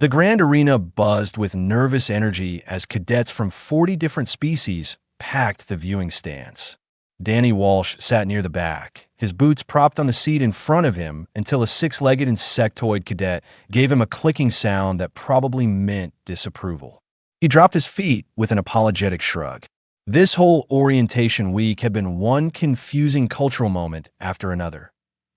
The grand arena buzzed with nervous energy as cadets from 40 different species packed the viewing stands. Danny Walsh sat near the back, his boots propped on the seat in front of him until a six-legged insectoid cadet gave him a clicking sound that probably meant disapproval. He dropped his feet with an apologetic shrug. This whole orientation week had been one confusing cultural moment after another.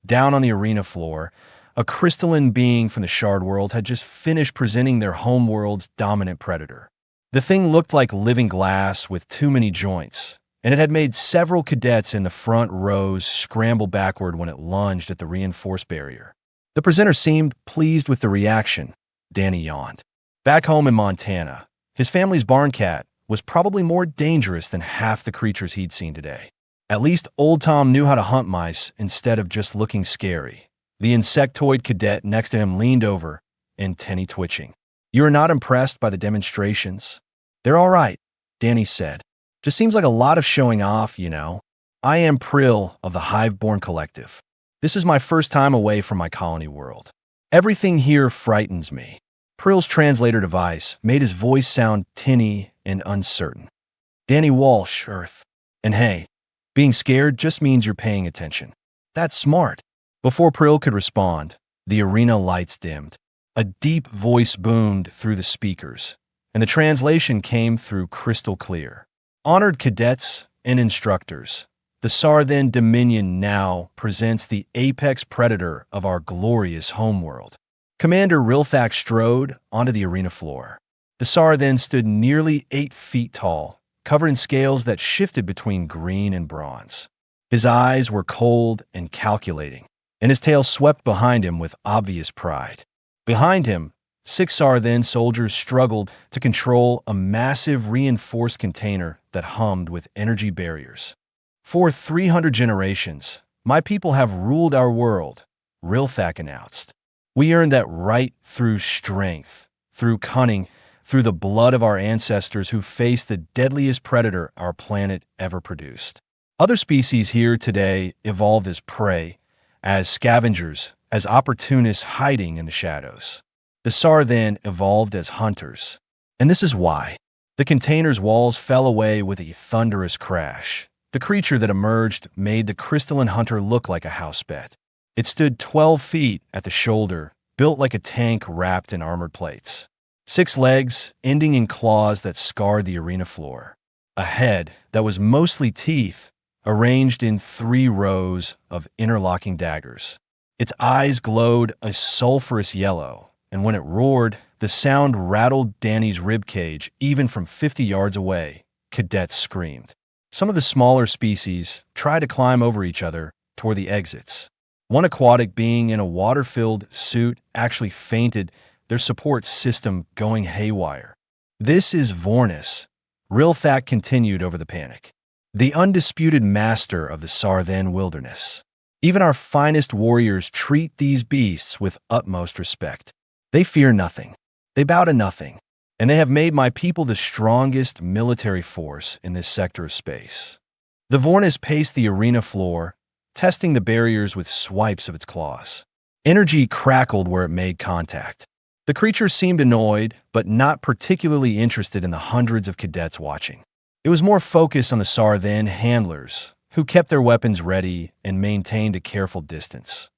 Down on the arena floor, a crystalline being from the Shard world had just finished presenting their homeworld's dominant predator. The thing looked like living glass with too many joints, and it had made several cadets in the front rows scramble backward when it lunged at the reinforced barrier. The presenter seemed pleased with the reaction. Danny yawned. Back home in Montana, his family's barn cat was probably more dangerous than half the creatures he'd seen today. At least old Tom knew how to hunt mice instead of just looking scary. The insectoid cadet next to him leaned over, antennae twitching. "You are not impressed by the demonstrations?" "They're all right," Danny said. "Just seems like a lot of showing off, you know. I am Prill of the Hive-Born Collective. This is my first time away from my colony world. Everything here frightens me." Prill's translator device made his voice sound tinny and uncertain. "Danny Walsh, Earth. And hey, being scared just means you're paying attention." "That's smart." Before Prill could respond, the arena lights dimmed. A deep voice boomed through the speakers, and the translation came through crystal clear. "Honored cadets and instructors, the Sarthen Dominion now presents the apex predator of our glorious homeworld." Commander Rilthak strode onto the arena floor. The Sarthen stood nearly 8 feet tall, covered in scales that shifted between green and bronze. His eyes were cold and calculating, and his tail swept behind him with obvious pride. Behind him, 6 Sarthen soldiers struggled to control a massive reinforced container that hummed with energy barriers. "For 300 generations, my people have ruled our world," Rilthak announced. "We earned that right through strength, through cunning, through the blood of our ancestors who faced the deadliest predator our planet ever produced. Other species here today evolved as prey, as scavengers, as opportunists hiding in the shadows. The Sarthen evolved as hunters. And this is why. The container's walls fell away with a thunderous crash. The creature that emerged made the crystalline hunter look like a house pet. It stood 12 feet at the shoulder, built like a tank wrapped in armored plates. 6 legs, ending in claws that scarred the arena floor. A head that was mostly teeth, arranged in 3 rows of interlocking daggers. Its eyes glowed a sulfurous yellow, and when it roared, the sound rattled Danny's ribcage even from 50 yards away. Cadets screamed. Some of the smaller species tried to climb over each other toward the exits. One aquatic being in a water-filled suit actually fainted, their support system going haywire. "This is Vornis," Rilthak continued over the panic. "The undisputed master of the Sarthen wilderness. Even our finest warriors treat these beasts with utmost respect. They fear nothing. They bow to nothing. And they have made my people the strongest military force in this sector of space." The Vornis paced the arena floor, testing the barriers with swipes of its claws. Energy crackled where it made contact. The creature seemed annoyed, but not particularly interested in the hundreds of cadets watching. It was more focused on the Sarthen handlers, who kept their weapons ready and maintained a careful distance.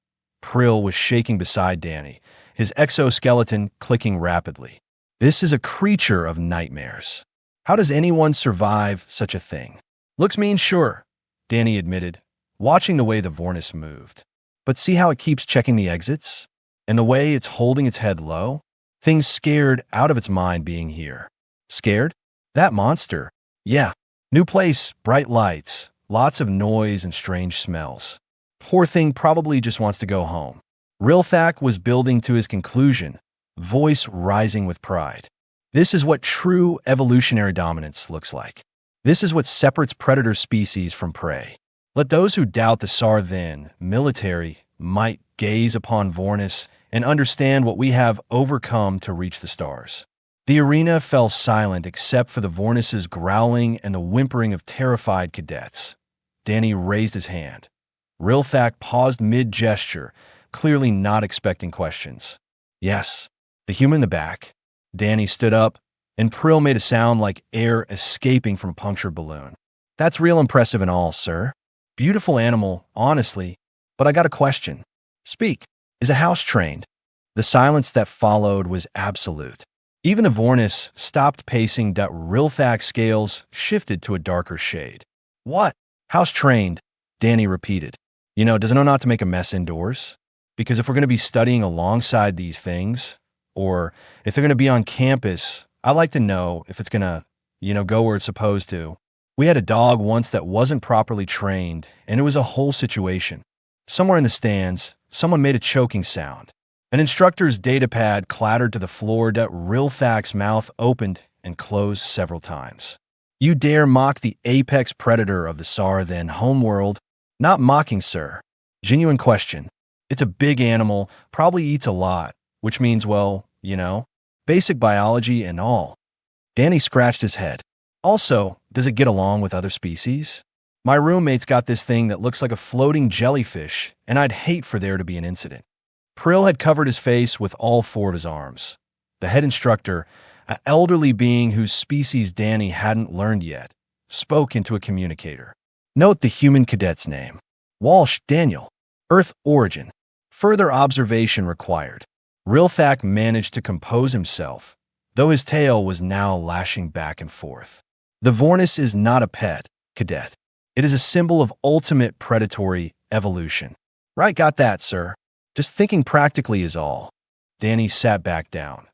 Prill was shaking beside Danny, his exoskeleton clicking rapidly. "This is a creature of nightmares. How does anyone survive such a thing?" "Looks mean, sure," Danny admitted, watching the way the Vornis moved. "But see how it keeps checking the exits? And the way it's holding its head low? Things scared out of its mind being here." "Scared? That monster? Yeah. New place, bright lights, lots of noise and strange smells. Poor thing probably just wants to go home." Rilthak was building to his conclusion, voice rising with pride. "This is what true evolutionary dominance looks like. This is what separates predator species from prey. Let those who doubt the Sarthen military might gaze upon Vornis and understand what we have overcome to reach the stars." The arena fell silent except for the Vornis's growling and the whimpering of terrified cadets. Danny raised his hand. Rilthak paused mid-gesture, clearly not expecting questions. "Yes, The human in the back. Danny stood up, and Prill made a sound like air escaping from a punctured balloon. That's real impressive and all, sir. Beautiful animal, honestly, but I got a question. Speak. Is a house trained? The silence that followed was absolute. Even the Vornis stopped pacing. Rilthak's scales shifted to a darker shade. What? House trained, Danny repeated. Does it know not to make a mess indoors? Because if we're going to be studying alongside these things, or if they're going to be on campus, I like to know if it's going to, go where it's supposed to. We had a dog once that wasn't properly trained, and it was a whole situation. Somewhere in the stands, someone made a choking sound. An instructor's datapad clattered to the floor. Rilthak's mouth opened and closed several times. You dare mock the apex predator of the SAR, then homeworld? Not mocking, sir. Genuine question. It's a big animal, probably eats a lot, which means, well, basic biology and all. Danny scratched his head. Also, does it get along with other species? My roommate's got this thing that looks like a floating jellyfish, and I'd hate for there to be an incident. Prill had covered his face with all four of his arms. The head instructor, an elderly being whose species Danny hadn't learned yet, spoke into a communicator. Note the human cadet's name. Walsh Daniel. Earth origin. Further observation required. Rilthak managed to compose himself, though his tail was now lashing back and forth. The Vornis is not a pet, Cadet. It is a symbol of ultimate predatory evolution. Right, got that, sir. Just thinking practically is all. Danny sat back down.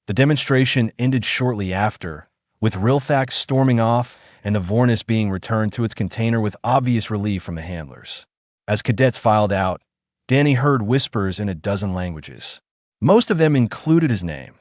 The demonstration ended shortly after, with Rilthak storming off and the Vornis being returned to its container with obvious relief from the handlers. As cadets filed out, Danny heard whispers in a dozen languages. Most of them included his name.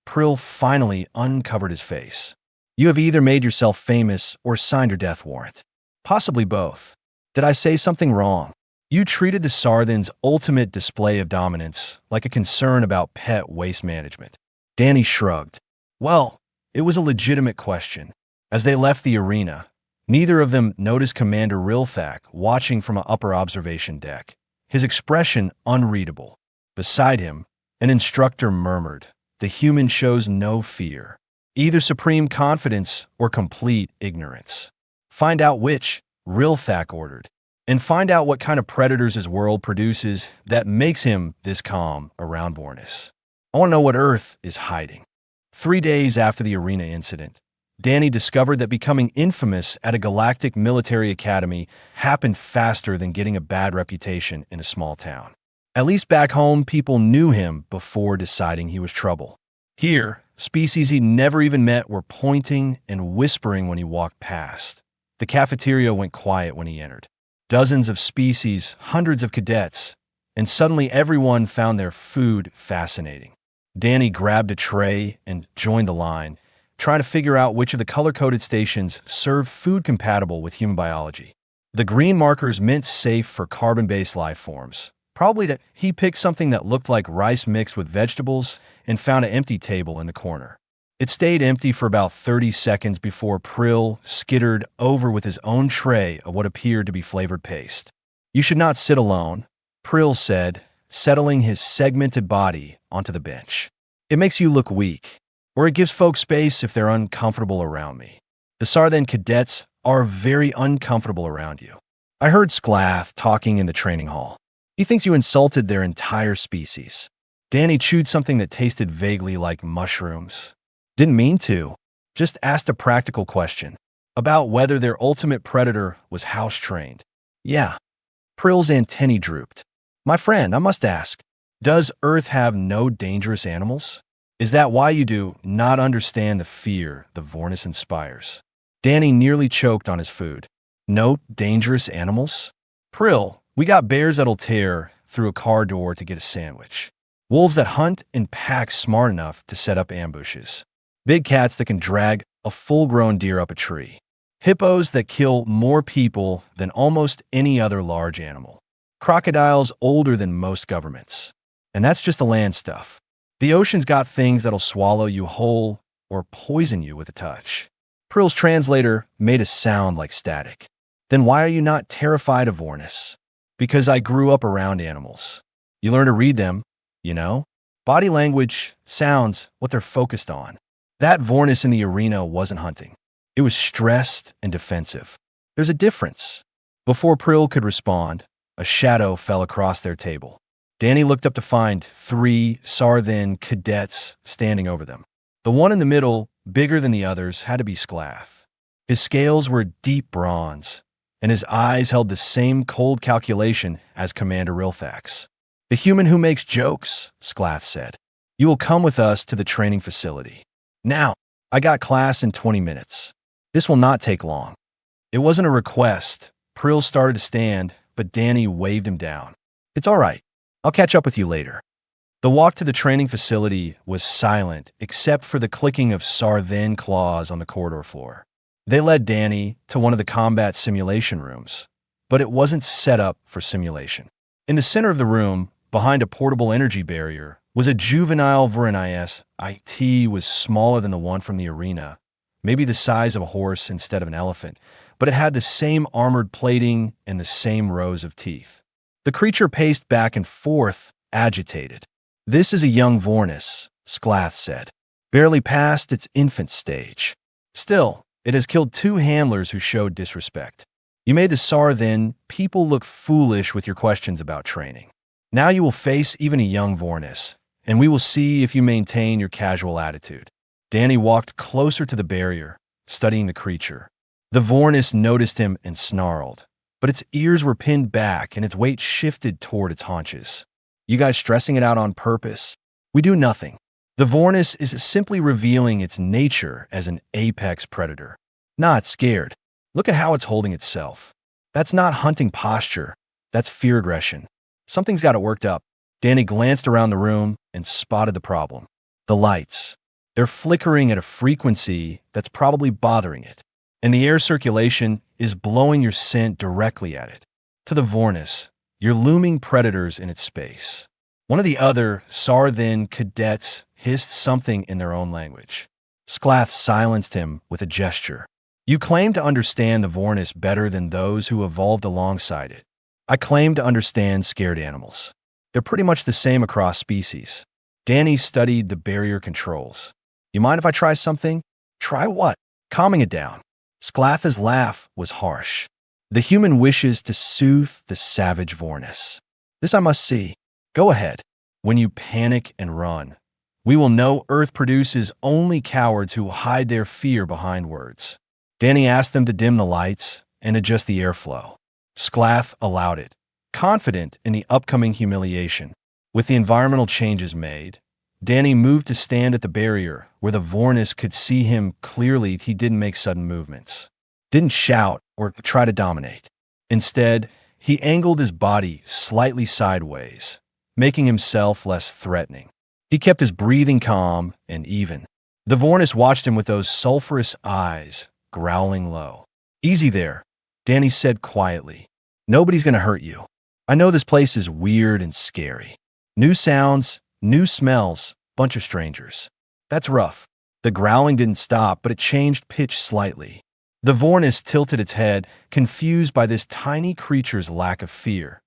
Prill finally uncovered his face. You have either made yourself famous or signed your death warrant. Possibly both. Did I say something wrong? You treated the Sarthan's ultimate display of dominance like a concern about pet waste management. Danny shrugged. Well, it was a legitimate question. As they left the arena, neither of them noticed Commander Rilthak watching from an upper observation deck, his expression unreadable. Beside him, an instructor murmured, "The human shows no fear, either supreme confidence or complete ignorance." Find out which, Rilthak ordered, and find out what kind of predators his world produces that makes him this calm around Vornis. I want to know what Earth is hiding. 3 days after the arena incident, Danny discovered that becoming infamous at a galactic military academy happened faster than getting a bad reputation in a small town. At least back home, people knew him before deciding he was trouble. Here, species he never even met were pointing and whispering when he walked past. The cafeteria went quiet when he entered. Dozens of species, hundreds of cadets, and suddenly everyone found their food fascinating. Danny grabbed a tray and joined the line, trying to figure out which of the color-coded stations served food compatible with human biology. The green markers meant safe for carbon-based life forms. Probably that he picked something that looked like rice mixed with vegetables and found an empty table in the corner. It stayed empty for about 30 seconds before Prill skittered over with his own tray of what appeared to be flavored paste. You should not sit alone, Prill said, settling his segmented body onto the bench. It makes you look weak, or it gives folks space if they're uncomfortable around me. The Sarthan cadets are very uncomfortable around you. I heard Sklath talking in the training hall. He thinks you insulted their entire species. Danny chewed something that tasted vaguely like mushrooms. Didn't mean to. Just asked a practical question about whether their ultimate predator was house-trained. Yeah. Prill's antennae drooped. My friend, I must ask, does Earth have no dangerous animals? Is that why you do not understand the fear the Vornis inspires? Danny nearly choked on his food. No dangerous animals? Prill, we got bears that'll tear through a car door to get a sandwich. Wolves that hunt and pack smart enough to set up ambushes. Big cats that can drag a full-grown deer up a tree. Hippos that kill more people than almost any other large animal. Crocodiles older than most governments. And that's just the land stuff. The ocean's got things that'll swallow you whole or poison you with a touch. Prill's translator made a sound like static. Then why are you not terrified of Vornis? Because I grew up around animals. You learn to read them, you know? Body language, sounds, what they're focused on. That Vornis in the arena wasn't hunting. It was stressed and defensive. There's a difference. Before Prill could respond, a shadow fell across their table. Danny looked up to find 3 Sarthen cadets standing over them. The one in the middle, bigger than the others, had to be Sclath. His scales were deep bronze, and his eyes held the same cold calculation as Commander Rilthax. "The human who makes jokes," Sclath said. "You will come with us to the training facility. Now, I got class in 20 minutes. This will not take long." It wasn't a request. Prill started to stand, but Danny waved him down. "It's all right. I'll catch up with you later." The walk to the training facility was silent except for the clicking of Sarthen claws on the corridor floor. They led Danny to one of the combat simulation rooms, but it wasn't set up for simulation. In the center of the room, behind a portable energy barrier, was a juvenile Voronais. It was smaller than the one from the arena, maybe the size of a horse instead of an elephant, but it had the same armored plating and the same rows of teeth. The creature paced back and forth, agitated. "This is a young Vornis," Sclath said, "barely past its infant stage. Still, it has killed 2 handlers who showed disrespect. You made the Sarthen people look foolish with your questions about training. Now you will face even a young Vornis, and we will see if you maintain your casual attitude." Danny walked closer to the barrier, studying the creature. The Vornis noticed him and snarled, but its ears were pinned back and its weight shifted toward its haunches. "You guys stressing it out on purpose? We do nothing." The Vornis is simply revealing its nature as an apex predator. Not scared. Look at how it's holding itself. That's not hunting posture. That's fear aggression. Something's got it worked up. Danny glanced around the room and spotted the problem. The lights. They're flickering at a frequency that's probably bothering it, and the air circulation is blowing your scent directly at it. To the Vornis, you're looming predators in its space. One of the other Sarthen cadets hissed something in their own language. Sclath silenced him with a gesture. "You claim to understand the Vornis better than those who evolved alongside it. I claim to understand scared animals. They're pretty much the same across species." Danny studied the barrier controls. "You mind if I try something?" "Try what?" "Calming it down." Sclath's laugh was harsh. "The human wishes to soothe the savage Vornis. This I must see. Go ahead. When you panic and run, we will know Earth produces only cowards who hide their fear behind words." Danny asked them to dim the lights and adjust the airflow. Sclath allowed it, confident in the upcoming humiliation. With the environmental changes made, Danny moved to stand at the barrier where the Vornis could see him clearly. He didn't make sudden movements, didn't shout or try to dominate. Instead, he angled his body slightly sideways, making himself less threatening. He kept his breathing calm and even. The Vornis watched him with those sulphurous eyes, growling low. "Easy there," Danny said quietly. "Nobody's going to hurt you. I know this place is weird and scary. New sounds, new smells, bunch of strangers. That's rough." The growling didn't stop, but it changed pitch slightly. The Vornis tilted its head, confused by this tiny creature's lack of fear.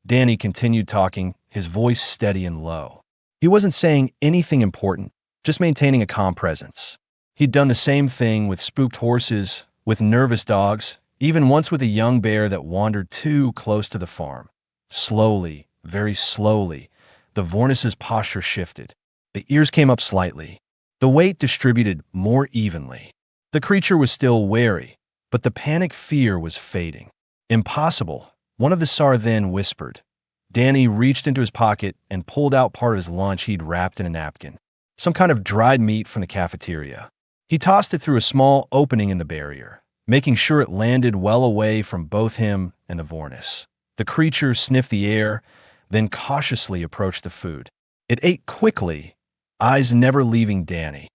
Danny continued talking, his voice steady and low. He wasn't saying anything important, just maintaining a calm presence. He'd done the same thing with spooked horses, with nervous dogs, even once with a young bear that wandered too close to the farm. Slowly, very slowly, the Vornis's posture shifted. The ears came up slightly. The weight distributed more evenly. The creature was still wary, but the panic fear was fading. "Impossible," one of the Sarthen whispered. Danny reached into his pocket and pulled out part of his lunch he'd wrapped in a napkin, some kind of dried meat from the cafeteria. He tossed it through a small opening in the barrier, making sure it landed well away from both him and the Vornis. The creature sniffed the air, then cautiously approached the food. It ate quickly, eyes never leaving Danny.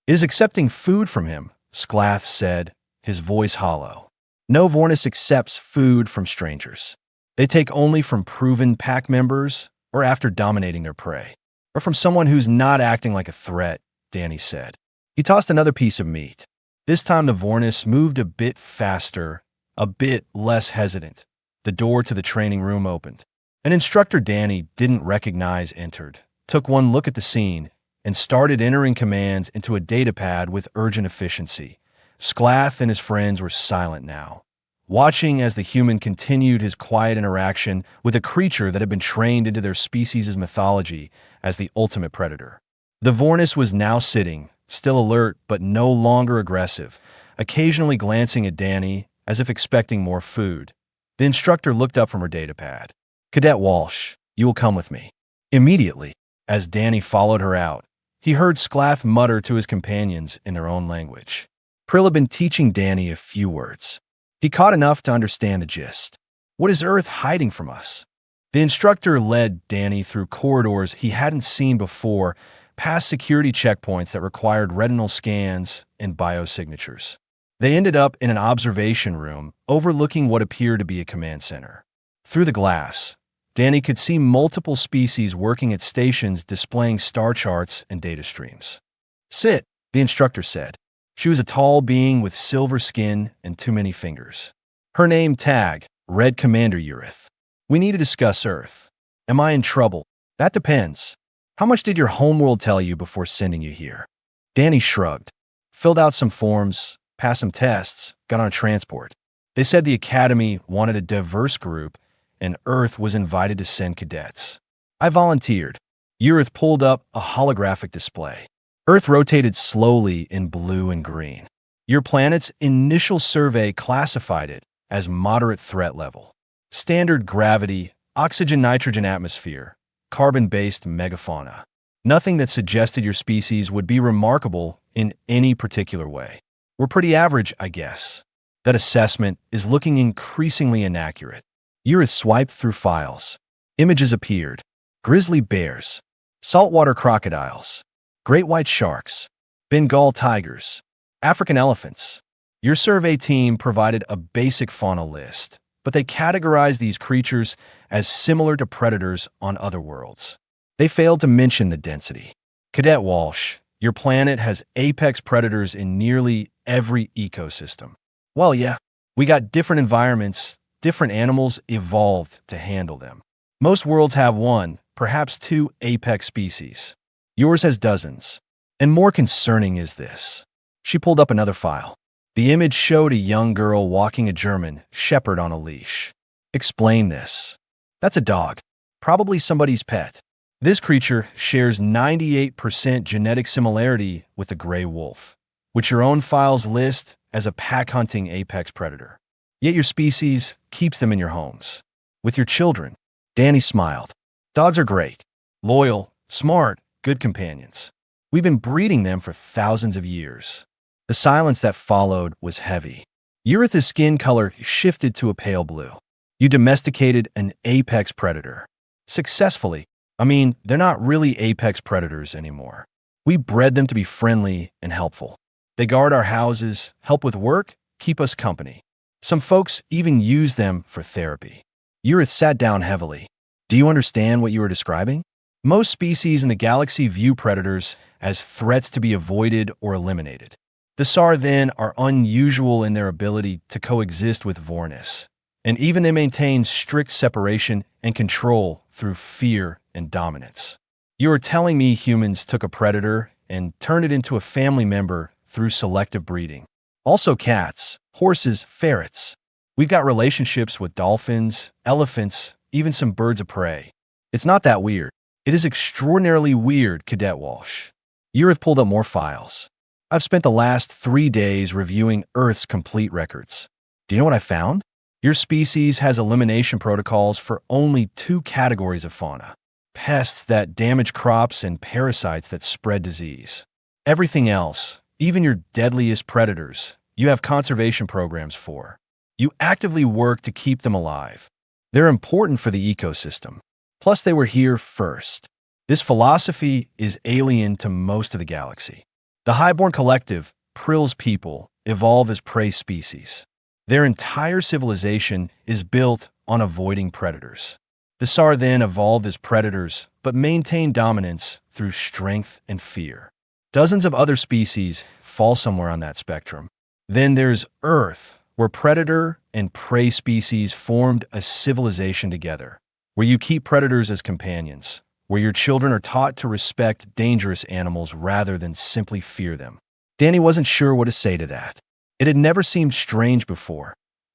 "It is accepting food from him," Sclath said, his voice hollow. "No Vornis accepts food from strangers. They take only from proven pack members or after dominating their prey, or from someone who's not acting like a threat," Danny said. He tossed another piece of meat. This time the Vornis moved a bit faster, a bit less hesitant. The door to the training room opened. An instructor Danny didn't recognize entered, took one look at the scene, and started entering commands into a datapad with urgent efficiency. Sclath and his friends were silent now, watching as the human continued his quiet interaction with a creature that had been trained into their species' mythology as the ultimate predator. The Vornis was now sitting, still alert but no longer aggressive, occasionally glancing at Danny as if expecting more food. The instructor looked up from her datapad. "Cadet Walsh, you will come with me." Immediately, as Danny followed her out, he heard Sclath mutter to his companions in their own language. Prill had been teaching Danny a few words. He caught enough to understand the gist. What is Earth hiding from us? The instructor led Danny through corridors he hadn't seen before, past security checkpoints that required retinal scans and biosignatures. They ended up in an observation room overlooking what appeared to be a command center. Through the glass, Danny could see multiple species working at stations displaying star charts and data streams. "Sit," the instructor said. She was a tall being with silver skin and too many fingers. Her name tag read Commander Urith. "We need to discuss Earth. Am I in trouble?" "That depends. How much did your homeworld tell you before sending you here?" Danny shrugged, filled out some forms, passed some tests, got on a transport. They said the Academy wanted a diverse group, and Earth was invited to send cadets. I volunteered. Urith pulled up a holographic display. Earth rotated slowly in blue and green. Your planet's initial survey classified it as moderate threat level. Standard gravity, oxygen-nitrogen atmosphere, carbon-based megafauna. Nothing that suggested your species would be remarkable in any particular way. We're pretty average, I guess. That assessment is looking increasingly inaccurate. Urith swiped through files. Images appeared. Grizzly bears, saltwater crocodiles, great white sharks, Bengal tigers, African elephants. Your survey team provided a basic fauna list, but they categorized these creatures as similar to predators on other worlds. They failed to mention the density. Cadet Walsh, your planet has apex predators in nearly every ecosystem. Well, yeah, we got different environments, different animals evolved to handle them. Most worlds have one, perhaps two apex species. Yours has dozens. And more concerning is this. She pulled up another file. The image showed a young girl walking a German shepherd on a leash. Explain this. That's a dog, probably somebody's pet. This creature shares 98% genetic similarity with the gray wolf, which your own files list as a pack-hunting apex predator. Yet your species keeps them in your homes. With your children. Danny smiled. Dogs are great. Loyal, smart, good companions. We've been breeding them for thousands of years. The silence that followed was heavy. Urith's skin color shifted to a pale blue. You domesticated an apex predator. Successfully. I mean, they're not really apex predators anymore. We bred them to be friendly and helpful. They guard our houses, help with work, keep us company. Some folks even use them for therapy. Urith sat down heavily. Do you understand what you were describing? Most species in the galaxy view predators as threats to be avoided or eliminated. The Sar then are unusual in their ability to coexist with Vornis, and even they maintain strict separation and control through fear and dominance. You are telling me humans took a predator and turned it into a family member through selective breeding. Also cats, horses, ferrets. We've got relationships with dolphins, elephants, even some birds of prey. It's not that weird. It is extraordinarily weird, Cadet Walsh. Urith pulled up more files. I've spent the last 3 days reviewing Earth's complete records. Do you know what I found? Your species has elimination protocols for only 2 categories of fauna. Pests that damage crops and parasites that spread disease. Everything else, even your deadliest predators, you have conservation programs for. You actively work to keep them alive. They're important for the ecosystem. Plus, they were here first. This philosophy is alien to most of the galaxy. The Highborn Collective, Prill's people, evolve as prey species. Their entire civilization is built on avoiding predators. The Sar then evolved as predators, but maintain dominance through strength and fear. Dozens of other species fall somewhere on that spectrum. Then there's Earth, where predator and prey species formed a civilization together, where you keep predators as companions, where your children are taught to respect dangerous animals rather than simply fear them. Danny wasn't sure what to say to that. It had never seemed strange before.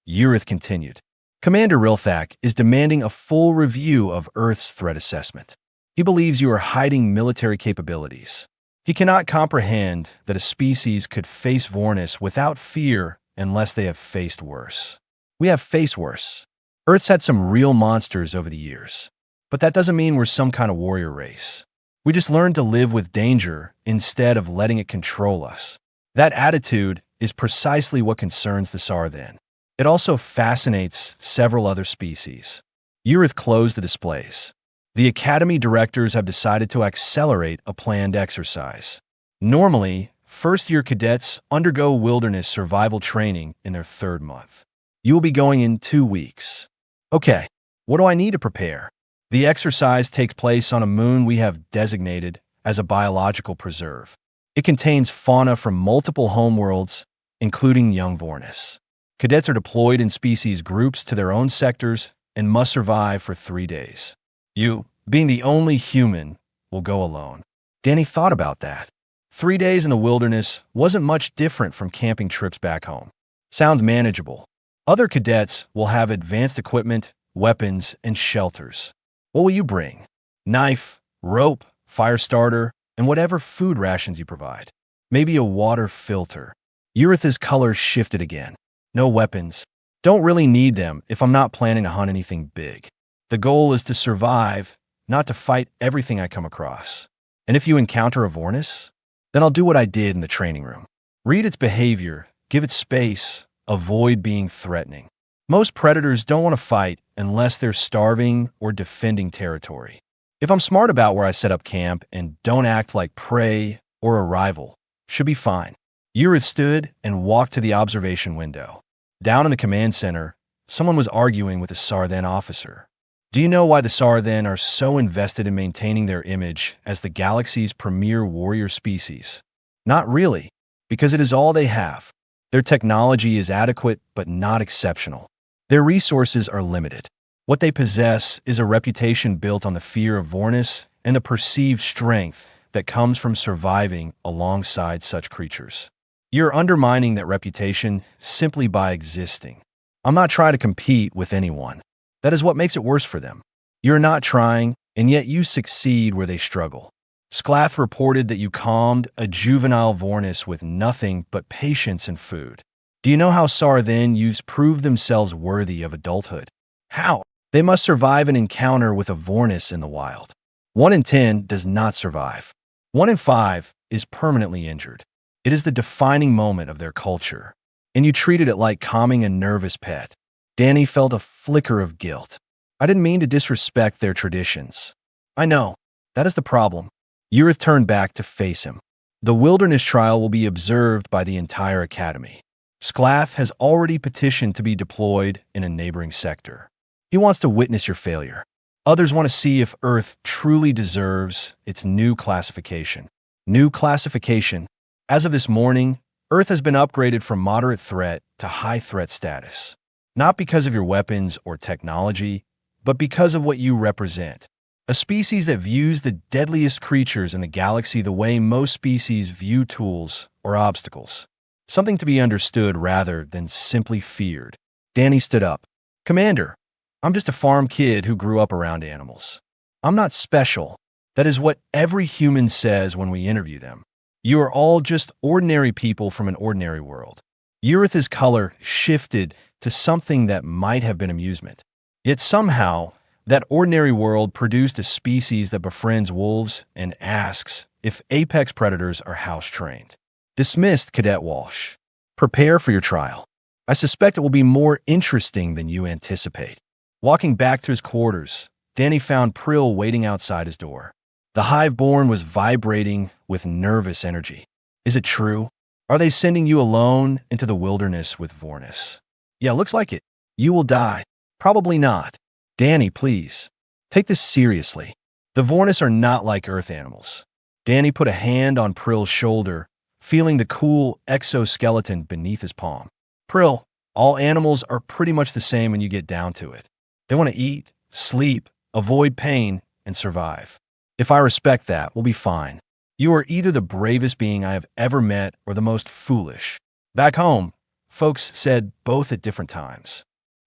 Urith continued. Commander Rilthak is demanding a full review of Earth's threat assessment. He believes you are hiding military capabilities. He cannot comprehend that a species could face Vornis without fear unless they have faced worse. We have faced worse. Earth's had some real monsters over the years. But that doesn't mean we're some kind of warrior race. We just learned to live with danger instead of letting it control us. That attitude is precisely what concerns the Sarthen. It also fascinates several other species. Urith closed the displays. The Academy directors have decided to accelerate a planned exercise. Normally, first-year cadets undergo wilderness survival training in their 3rd month. You will be going in 2 weeks. Okay, what do I need to prepare? The exercise takes place on a moon we have designated as a biological preserve. It contains fauna from multiple homeworlds, including young Vornis. Cadets are deployed in species groups to their own sectors and must survive for 3 days. You, being the only human, will go alone. Danny thought about that. 3 days in the wilderness wasn't much different from camping trips back home. Sounds manageable. Other cadets will have advanced equipment, weapons, and shelters. What will you bring? Knife, rope, fire starter, and whatever food rations you provide. Maybe a water filter. Urith's color shifted again. No weapons. Don't really need them if I'm not planning to hunt anything big. The goal is to survive, not to fight everything I come across. And if you encounter a Vornis, then I'll do what I did in the training room. Read its behavior, give it space, avoid being threatening. Most predators don't want to fight unless they're starving or defending territory. If I'm smart about where I set up camp and don't act like prey or a rival, should be fine. Urith stood and walked to the observation window. Down in the command center, someone was arguing with a Sarthen officer. Do you know why the Sarthen are so invested in maintaining their image as the galaxy's premier warrior species? Not really, because it is all they have. Their technology is adequate but not exceptional. Their resources are limited. What they possess is a reputation built on the fear of Vornis and the perceived strength that comes from surviving alongside such creatures. You're undermining that reputation simply by existing. I'm not trying to compete with anyone. That is what makes it worse for them. You're not trying, and yet you succeed where they struggle. Sclath reported that you calmed a juvenile Vornis with nothing but patience and food. Do you know how Sarthen youths prove themselves worthy of adulthood? How? They must survive an encounter with a Vornis in the wild. 1 in 10 does not survive. 1 in 5 is permanently injured. It is the defining moment of their culture, and you treated it like calming a nervous pet. Danny felt a flicker of guilt. I didn't mean to disrespect their traditions. I know. That is the problem. Urith turned back to face him. The wilderness trial will be observed by the entire academy. Sclath has already petitioned to be deployed in a neighboring sector. He wants to witness your failure. Others want to see if Earth truly deserves its new classification. New classification. As of this morning, Earth has been upgraded from moderate threat to high threat status. Not because of your weapons or technology, but because of what you represent. A species that views the deadliest creatures in the galaxy the way most species view tools or obstacles. Something to be understood rather than simply feared. Danny stood up. Commander, I'm just a farm kid who grew up around animals. I'm not special. That is what every human says when we interview them. You are all just ordinary people from an ordinary world. Urith's color shifted to something that might have been amusement. Yet somehow, that ordinary world produced a species that befriends wolves and asks if apex predators are house-trained. Dismissed, Cadet Walsh. Prepare for your trial. I suspect it will be more interesting than you anticipate. Walking back to his quarters, Danny found Prill waiting outside his door. The Hive-born was vibrating with nervous energy. Is it true? Are they sending you alone into the wilderness with Vornis? Yeah, looks like it. You will die. Probably not. Danny, please. Take this seriously. The Vornis are not like Earth animals. Danny put a hand on Prill's shoulder, feeling the cool exoskeleton beneath his palm. Prill, all animals are pretty much the same when you get down to it. They want to eat, sleep, avoid pain, and survive. If I respect that, we'll be fine. You are either the bravest being I have ever met or the most foolish. Back home, folks said both at different times.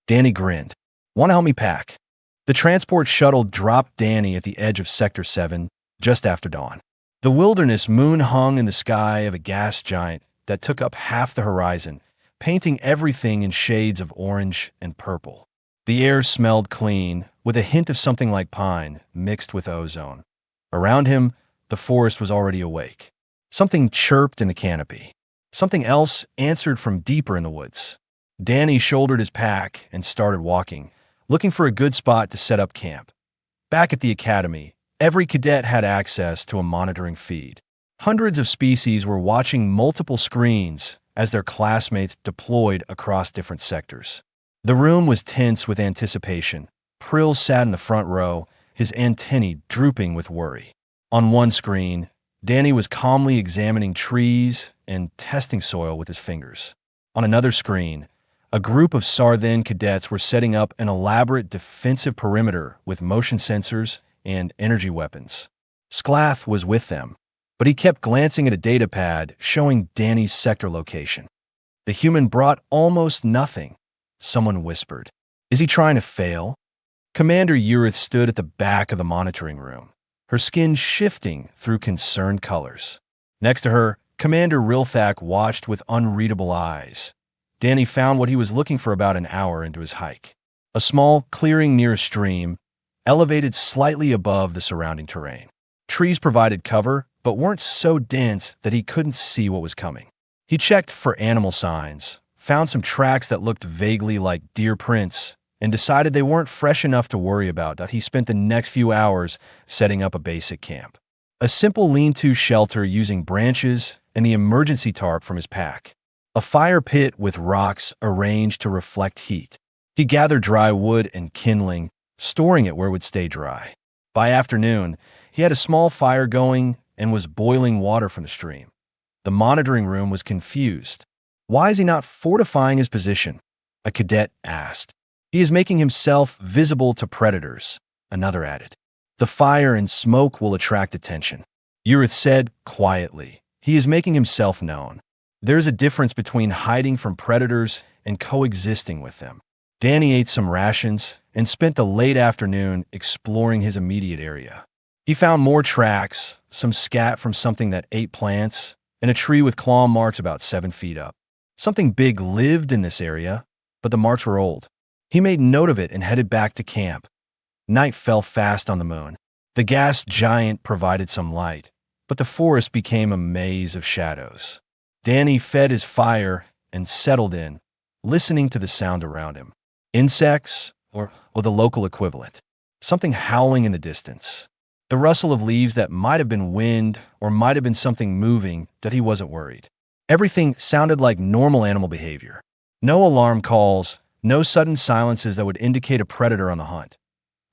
Danny grinned. Want to help me pack? The transport shuttle dropped Danny at the edge of Sector 7 just after dawn. The wilderness moon hung in the sky of a gas giant that took up half the horizon, painting everything in shades of orange and purple. The air smelled clean, with a hint of something like pine mixed with ozone. Around him, the forest was already awake. Something chirped in the canopy. Something else answered from deeper in the woods. Danny shouldered his pack and started walking, looking for a good spot to set up camp. Back at the academy, every cadet had access to a monitoring feed. Hundreds of species were watching multiple screens as their classmates deployed across different sectors. The room was tense with anticipation. Prill sat in the front row, his antennae drooping with worry. On one screen, Danny was calmly examining trees and testing soil with his fingers. On another screen, a group of Sarthen cadets were setting up an elaborate defensive perimeter with motion sensors and energy weapons. Sclath was with them, but he kept glancing at a data pad showing Danny's sector location. The human brought almost nothing. Someone whispered, "Is he trying to fail?" Commander Urith stood at the back of the monitoring room, her skin shifting through concerned colors. Next to her, Commander Rilthak watched with unreadable eyes. Danny found what he was looking for about an hour into his hike. A small clearing near a stream, elevated slightly above the surrounding terrain. Trees provided cover, but weren't so dense that he couldn't see what was coming. He checked for animal signs, found some tracks that looked vaguely like deer prints, and decided they weren't fresh enough to worry about. He spent the next few hours setting up a basic camp. A simple lean-to shelter using branches and the emergency tarp from his pack. A fire pit with rocks arranged to reflect heat. He gathered dry wood and kindling, storing it where it would stay dry. By afternoon, he had a small fire going and was boiling water from the stream. The monitoring room was confused. Why is he not fortifying his position? A cadet asked. He is making himself visible to predators, another added. The fire and smoke will attract attention. Urith said quietly. He is making himself known. There is a difference between hiding from predators and coexisting with them. Danny ate some rations and spent the late afternoon exploring his immediate area. He found more tracks, some scat from something that ate plants, and a tree with claw marks about 7 feet up. Something big lived in this area, but the marks were old. He made note of it and headed back to camp. Night fell fast on the moon. The gas giant provided some light, but the forest became a maze of shadows. Danny fed his fire and settled in, listening to the sound around him. Insects, or the local equivalent. Something howling in the distance. The rustle of leaves that might have been wind or might have been something moving that he wasn't worried. Everything sounded like normal animal behavior. No alarm calls, no sudden silences that would indicate a predator on the hunt.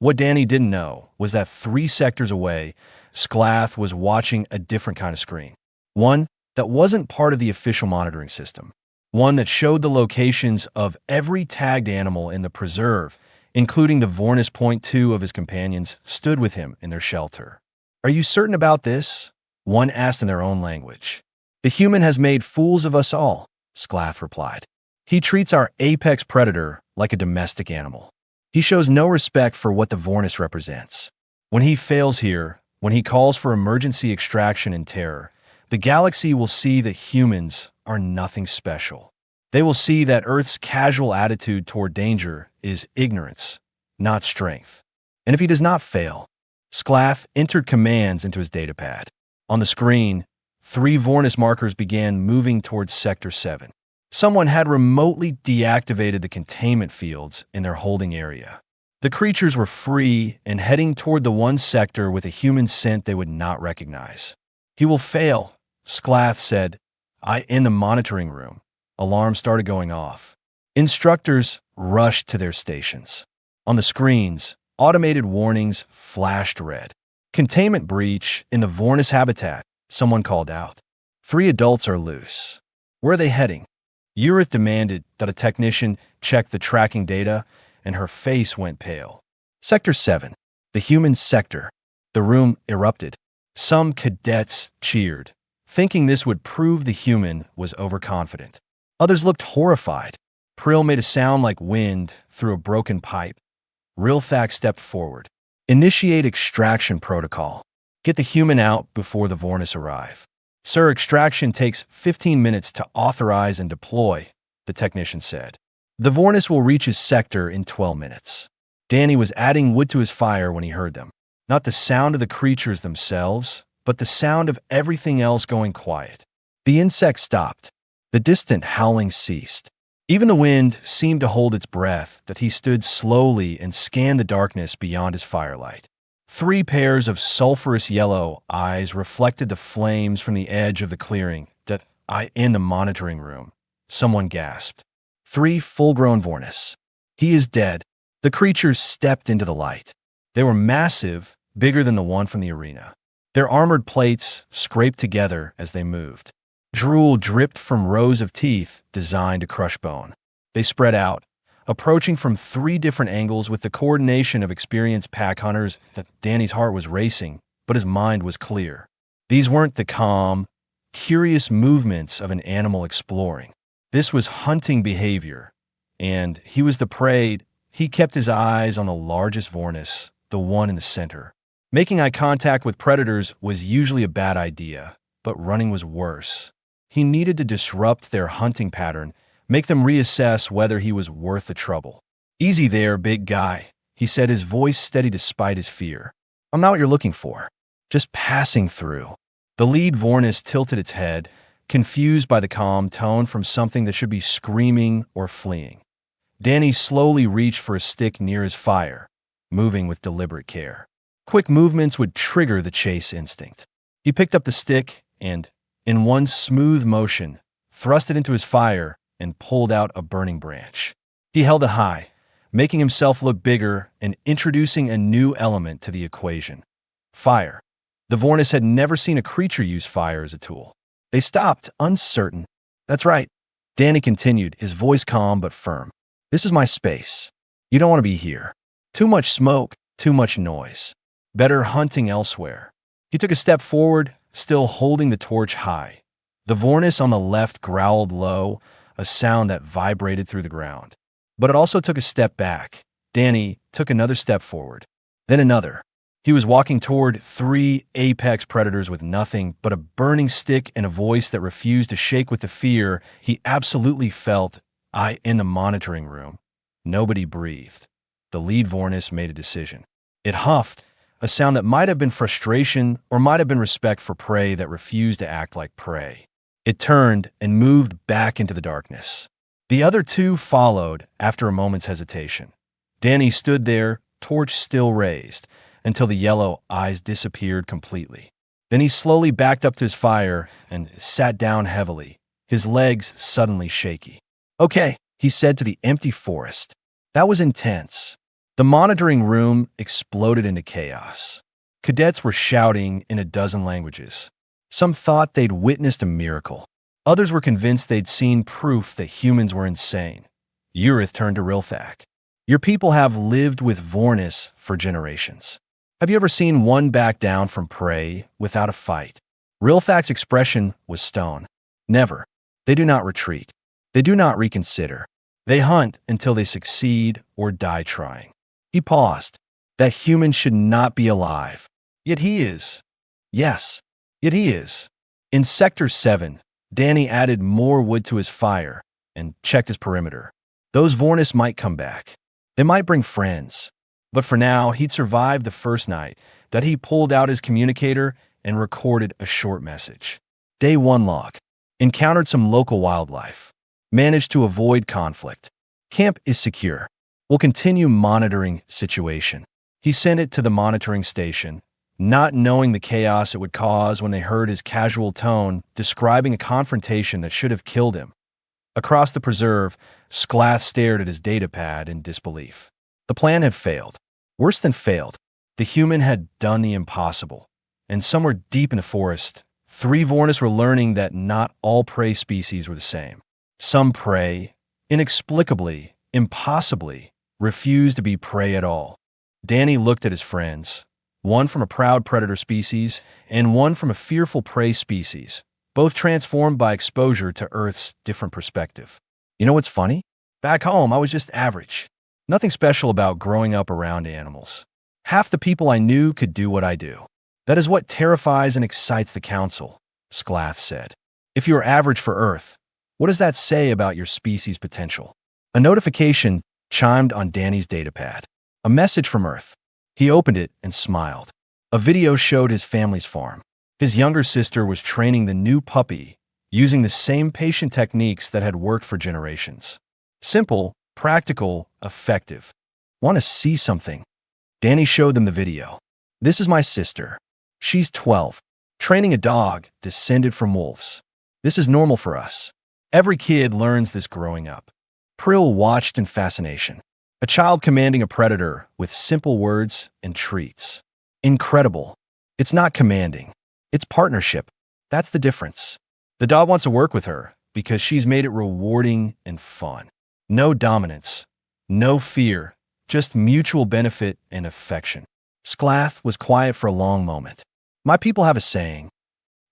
What Danny didn't know was that 3 sectors away, Sclath was watching a different kind of screen. One that wasn't part of the official monitoring system. One that showed the locations of every tagged animal in the preserve, including the Vornis Point 2 of his companions, stood with him in their shelter. Are you certain about this? One asked in their own language. The human has made fools of us all, Sclath replied. He treats our apex predator like a domestic animal. He shows no respect for what the Vornis represents. When he fails here, when he calls for emergency extraction and terror, the galaxy will see that humans are nothing special. They will see that Earth's casual attitude toward danger is ignorance, not strength. And if he does not fail, Sclath entered commands into his datapad. On the screen, 3 Vornis markers began moving towards Sector 7. Someone had remotely deactivated the containment fields in their holding area. The creatures were free and heading toward the one sector with a human scent they would not recognize. He will fail, Sclath said. In the monitoring room, alarms started going off. Instructors rushed to their stations. On the screens, automated warnings flashed red. Containment breach in the Vornis habitat, someone called out. 3 adults are loose. Where are they heading? Urith demanded that a technician check the tracking data, and her face went pale. Sector 7, the human sector. The room erupted. Some cadets cheered, thinking this would prove the human was overconfident. Others looked horrified. Prill made a sound like wind through a broken pipe. Rilthak stepped forward. Initiate extraction protocol. Get the human out before the Vornis arrive. Sir, extraction takes 15 minutes to authorize and deploy, the technician said. The Vornis will reach his sector in 12 minutes. Danny was adding wood to his fire when he heard them. Not the sound of the creatures themselves, but the sound of everything else going quiet. The insects stopped. The distant howling ceased. Even the wind seemed to hold its breath that he stood slowly and scanned the darkness beyond his firelight. 3 pairs of sulphurous yellow eyes reflected the flames from the edge of the clearing that in the monitoring room. Someone gasped. 3 full-grown Vornis. He is dead. The creatures stepped into the light. They were massive, bigger than the one from the arena. Their armored plates scraped together as they moved. Drool dripped from rows of teeth designed to crush bone. They spread out, approaching from 3 different angles with the coordination of experienced pack hunters. That Danny's heart was racing, but his mind was clear. These weren't the calm, curious movements of an animal exploring. This was hunting behavior, and he was the prey. He kept his eyes on the largest Vornis, the one in the center. Making eye contact with predators was usually a bad idea, but running was worse. He needed to disrupt their hunting pattern, make them reassess whether he was worth the trouble. Easy there, big guy, he said, his voice steady despite his fear. I'm not what you're looking for. Just passing through. The lead Vornis tilted its head, confused by the calm tone from something that should be screaming or fleeing. Danny slowly reached for a stick near his fire, moving with deliberate care. Quick movements would trigger the chase instinct. He picked up the stick and, in one smooth motion, thrust it into his fire and pulled out a burning branch. He held it high, making himself look bigger and introducing a new element to the equation. Fire. The Vornis had never seen a creature use fire as a tool. They stopped, uncertain. That's right. Danny continued, his voice calm but firm. This is my space. You don't want to be here. Too much smoke, too much noise. Better hunting elsewhere. He took a step forward, still holding the torch high. The Vornis on the left growled low, a sound that vibrated through the ground. But it also took a step back. Danny took another step forward, then another. He was walking toward 3 apex predators with nothing but a burning stick and a voice that refused to shake with the fear he absolutely felt in the monitoring room. Nobody breathed. The lead Vornis made a decision. It huffed, a sound that might have been frustration or might have been respect for prey that refused to act like prey. It turned and moved back into the darkness. The other 2 followed after a moment's hesitation. Danny stood there, torch still raised, until the yellow eyes disappeared completely. Then he slowly backed up to his fire and sat down heavily, his legs suddenly shaky. Okay, he said to the empty forest. That was intense. The monitoring room exploded into chaos. Cadets were shouting in a dozen languages. Some thought they'd witnessed a miracle. Others were convinced they'd seen proof that humans were insane. Urith turned to Rilthak. Your people have lived with Vornis for generations. Have you ever seen one back down from prey without a fight? Rilthak's expression was stone. Never. They do not retreat. They do not reconsider. They hunt until they succeed or die trying. He paused. That human should not be alive. Yet he is. Yes, yet he is. In Sector 7, Danny added more wood to his fire and checked his perimeter. Those Vornis might come back. They might bring friends. But for now, he'd survived the first night that he pulled out his communicator and recorded a short message. Day 1 log. Encountered some local wildlife. Managed to avoid conflict. Camp is secure. We'll continue monitoring situation. He sent it to the monitoring station, not knowing the chaos it would cause when they heard his casual tone describing a confrontation that should have killed him. Across the preserve, Sklath stared at his datapad in disbelief. The plan had failed. Worse than failed. The human had done the impossible. And somewhere deep in the forest, 3 Vornis were learning that not all prey species were the same. Some prey, inexplicably, impossibly, refused to be prey at all. Danny looked at his friends. one from a proud predator species and one from a fearful prey species, both transformed by exposure to Earth's different perspective. You know what's funny? Back home, I was just average. Nothing special about growing up around animals. Half the people I knew could do what I do. That is what terrifies and excites the Council, Sclath said. If you are average for Earth, what does that say about your species' potential? A notification chimed on Danny's datapad. A message from Earth. He opened it and smiled. A video showed his family's farm. His younger sister was training the new puppy using the same patient techniques that had worked for generations. Simple, practical, effective. Want to see something? Danny showed them the video. This is my sister. She's 12. Training a dog descended from wolves. This is normal for us. Every kid learns this growing up. Prill watched in fascination. A child commanding a predator with simple words and treats. Incredible. It's not commanding. It's partnership. That's the difference. The dog wants to work with her because she's made it rewarding and fun. No dominance. No fear. Just mutual benefit and affection. Sclath was quiet for a long moment. My people have a saying.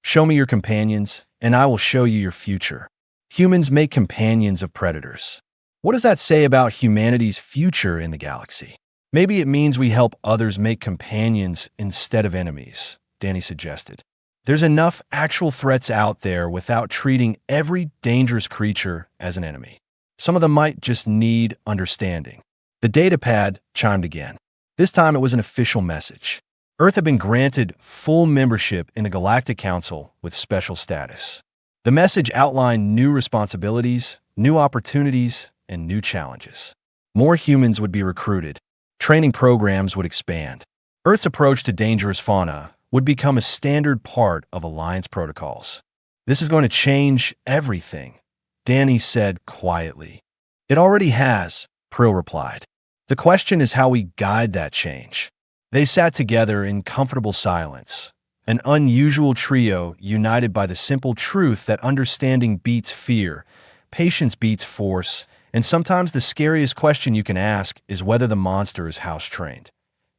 Show me your companions, and I will show you your future. Humans make companions of predators. What does that say about humanity's future in the galaxy? Maybe it means we help others make companions instead of enemies, Danny suggested. There's enough actual threats out there without treating every dangerous creature as an enemy. Some of them might just need understanding. The datapad chimed again. This time it was an official message. Earth had been granted full membership in the Galactic Council with special status. The message outlined new responsibilities, new opportunities, and new challenges. More humans would be recruited. Training programs would expand. Earth's approach to dangerous fauna would become a standard part of Alliance protocols. This is going to change everything, Danny said quietly. It already has, Prill replied. The question is how we guide that change. They sat together in comfortable silence, an unusual trio united by the simple truth that understanding beats fear, patience beats force, and sometimes the scariest question you can ask is whether the monster is house-trained.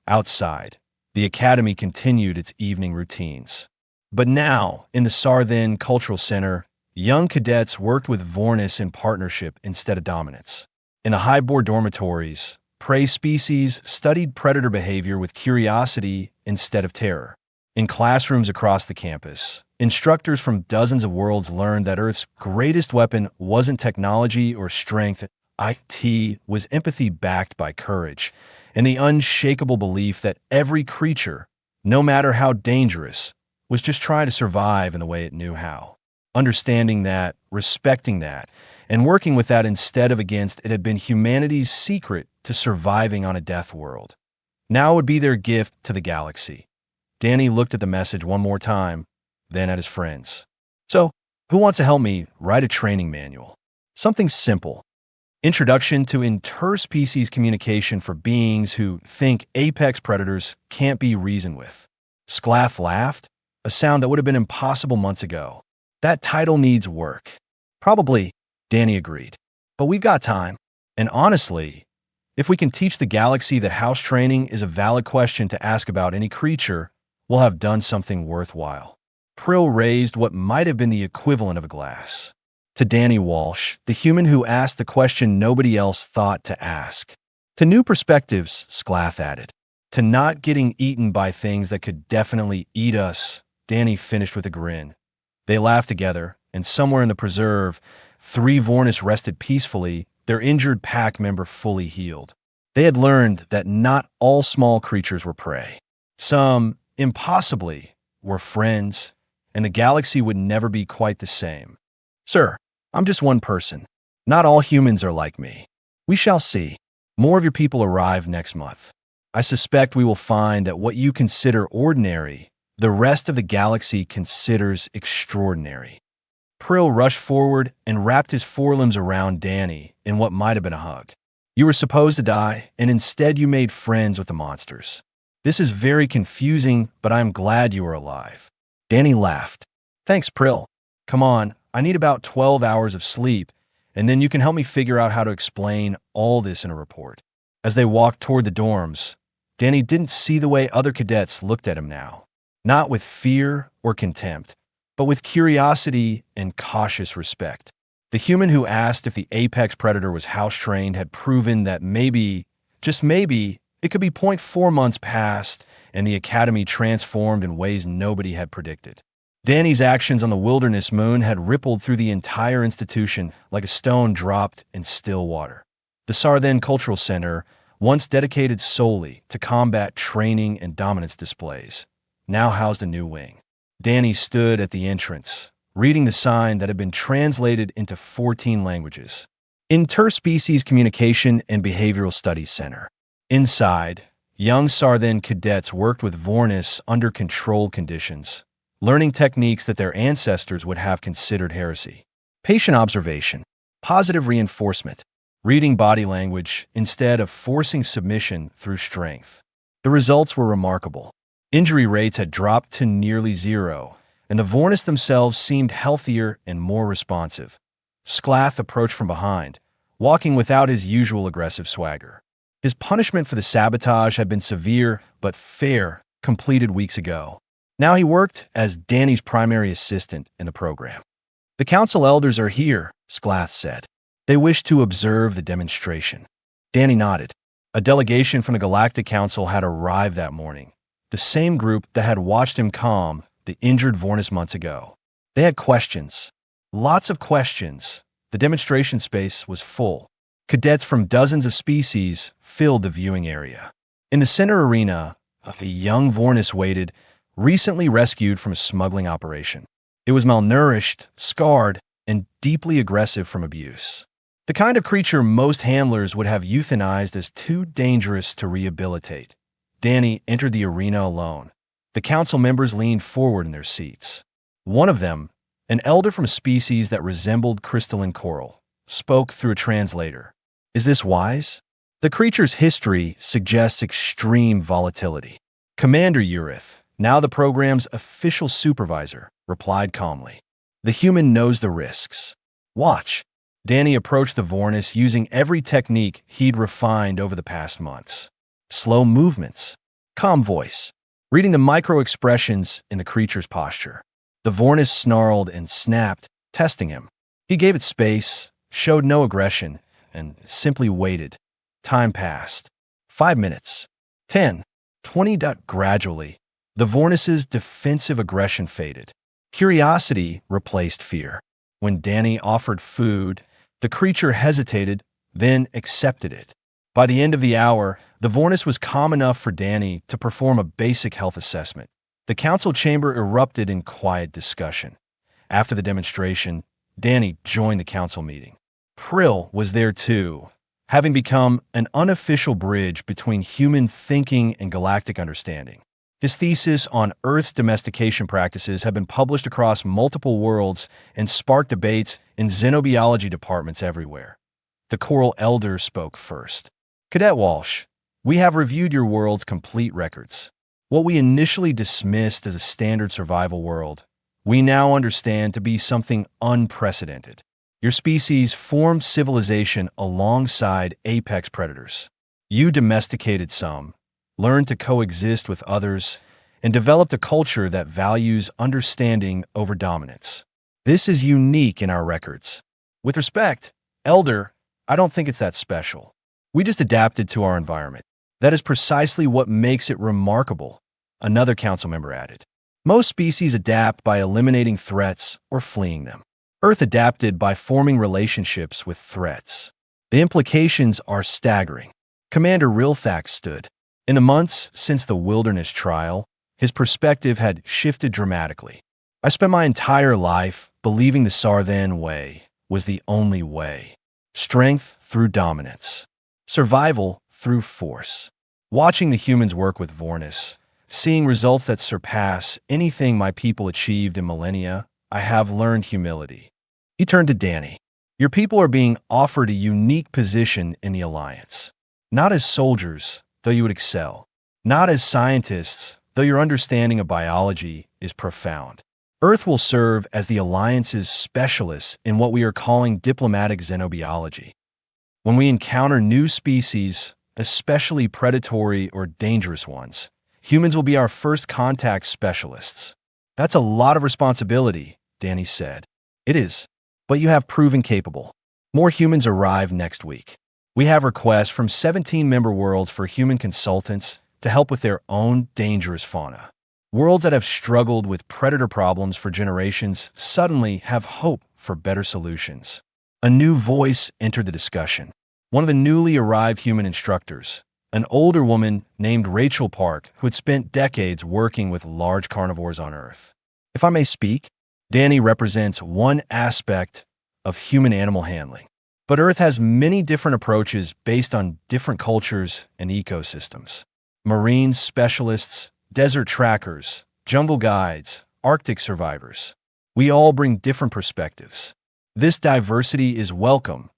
Outside, the academy continued its evening routines. But now, in the Sarthen Cultural Center, young cadets worked with Vornis in partnership instead of dominance. In the high-board dormitories, prey species studied predator behavior with curiosity instead of terror. In classrooms across the campus, instructors from dozens of worlds learned that Earth's greatest weapon wasn't technology or strength. It was empathy backed by courage, and the unshakable belief that every creature, no matter how dangerous, was just trying to survive in the way it knew how. Understanding that, respecting that, and working with that instead of against it had been humanity's secret to surviving on a death world. Now it would be their gift to the galaxy. Danny looked at the message one more time, then at his friends. So, who wants to help me write a training manual? Something simple. Introduction to interspecies communication for beings who think apex predators can't be reasoned with. Sclath laughed, a sound that would have been impossible months ago. That title needs work. Probably, Danny agreed. But we've got time. And honestly, if we can teach the galaxy that house training is a valid question to ask about any creature, we'll have done something worthwhile. Prill raised what might have been the equivalent of a glass. To Danny Walsh, the human who asked the question nobody else thought to ask. To new perspectives, Sclath added. To not getting eaten by things that could definitely eat us, Danny finished with a grin. They laughed together, and somewhere in the preserve, 3 Vornis rested peacefully, their injured pack member fully healed. They had learned that not all small creatures were prey. Some, impossibly, were friends, and the galaxy would never be quite the same. Sir, I'm just one person. Not all humans are like me. We shall see. More of your people arrive next month. I suspect we will find that what you consider ordinary, the rest of the galaxy considers extraordinary. Prill rushed forward and wrapped his forelimbs around Danny in what might have been a hug. You were supposed to die, and instead you made friends with the monsters. This is very confusing, but I'm glad you are alive. Danny laughed. Thanks, Prill. Come on, I need about 12 hours of sleep, and then you can help me figure out how to explain all this in a report. As they walked toward the dorms, Danny didn't see the way other cadets looked at him now. Not with fear or contempt, but with curiosity and cautious respect. The human who asked if the apex predator was house-trained had proven that maybe, just maybe, it could be 0.4 months past and the academy transformed in ways nobody had predicted. Danny's actions on the wilderness moon had rippled through the entire institution like a stone dropped in still water. The Sarthen Cultural Center, once dedicated solely to combat training and dominance displays, now housed a new wing. Danny stood at the entrance, reading the sign that had been translated into 14 languages. Interspecies Communication and Behavioral Studies Center. Inside, young Sarthen cadets worked with Vornis under controlled conditions, learning techniques that their ancestors would have considered heresy. Patient observation, positive reinforcement, reading body language instead of forcing submission through strength. The results were remarkable. Injury rates had dropped to nearly zero, and the Vornis themselves seemed healthier and more responsive. Sclath approached from behind, walking without his usual aggressive swagger. His punishment for the sabotage had been severe but fair, completed weeks ago. Now he worked as Danny's primary assistant in the program. "The council elders are here," Sclath said. "They wish to observe the demonstration." Danny nodded. A delegation from the Galactic Council had arrived that morning, the same group that had watched him calm the injured Vornis months ago. They had questions. Lots of questions. The demonstration space was full. Cadets from dozens of species filled the viewing area. In the center arena, a young Vornis waited, recently rescued from a smuggling operation. It was malnourished, scarred, and deeply aggressive from abuse. The kind of creature most handlers would have euthanized as too dangerous to rehabilitate. Danny entered the arena alone. The council members leaned forward in their seats. One of them, an elder from a species that resembled crystalline coral, spoke through a translator. "Is this wise?" The creature's history suggests extreme volatility. Commander Urith, now the program's official supervisor, replied calmly. "The human knows the risks. Watch." Danny approached the Vornis using every technique he'd refined over the past months. Slow movements, calm voice, reading the micro-expressions in the creature's posture. The Vornis snarled and snapped, testing him. He gave it space, showed no aggression, and simply waited. Time passed. 5 minutes. 10. 20. Gradually, the Vornis's defensive aggression faded. Curiosity replaced fear. When Danny offered food, the creature hesitated, then accepted it. By the end of the hour, the Vornis was calm enough for Danny to perform a basic health assessment. The council chamber erupted in quiet discussion. After the demonstration, Danny joined the council meeting. Prill was there too, having become an unofficial bridge between human thinking and galactic understanding. His thesis on Earth's domestication practices had been published across multiple worlds and sparked debates in xenobiology departments everywhere. The Coral Elder spoke first. "Cadet Walsh, we have reviewed your world's complete records. What we initially dismissed as a standard survival world, we now understand to be something unprecedented. Your species formed civilization alongside apex predators. You domesticated some, learned to coexist with others, and developed a culture that values understanding over dominance. This is unique in our records. With respect, Elder, I don't think it's that special. We just adapted to our environment. That is precisely what makes it remarkable," another council member added. "Most species adapt by eliminating threats or fleeing them. Earth adapted by forming relationships with threats. The implications are staggering." Commander Rilthax stood. In the months since the wilderness trial, his perspective had shifted dramatically. "I spent my entire life believing the Sarthen way was the only way. Strength through dominance. Survival through force. Watching the humans work with Vornis, seeing results that surpass anything my people achieved in millennia, I have learned humility." He turned to Danny. "Your people are being offered a unique position in the Alliance. Not as soldiers, though you would excel. Not as scientists, though your understanding of biology is profound. Earth will serve as the Alliance's specialists in what we are calling diplomatic xenobiology. When we encounter new species, especially predatory or dangerous ones. Humans will be our first contact specialists. That's a lot of responsibility, Danny said. It is, but you have proven capable. More humans arrive next week. We have requests from 17 member worlds for human consultants to help with their own dangerous fauna. Worlds that have struggled with predator problems for generations suddenly have hope for better solutions. A new voice entered the discussion. One of the newly arrived human instructors, an older woman named Rachel Park, who had spent decades working with large carnivores on Earth. If I may speak, Danny represents one aspect of human-animal handling. But Earth has many different approaches based on different cultures and ecosystems. Marine specialists, desert trackers, jungle guides, Arctic survivors. We all bring different perspectives. This diversity is welcome,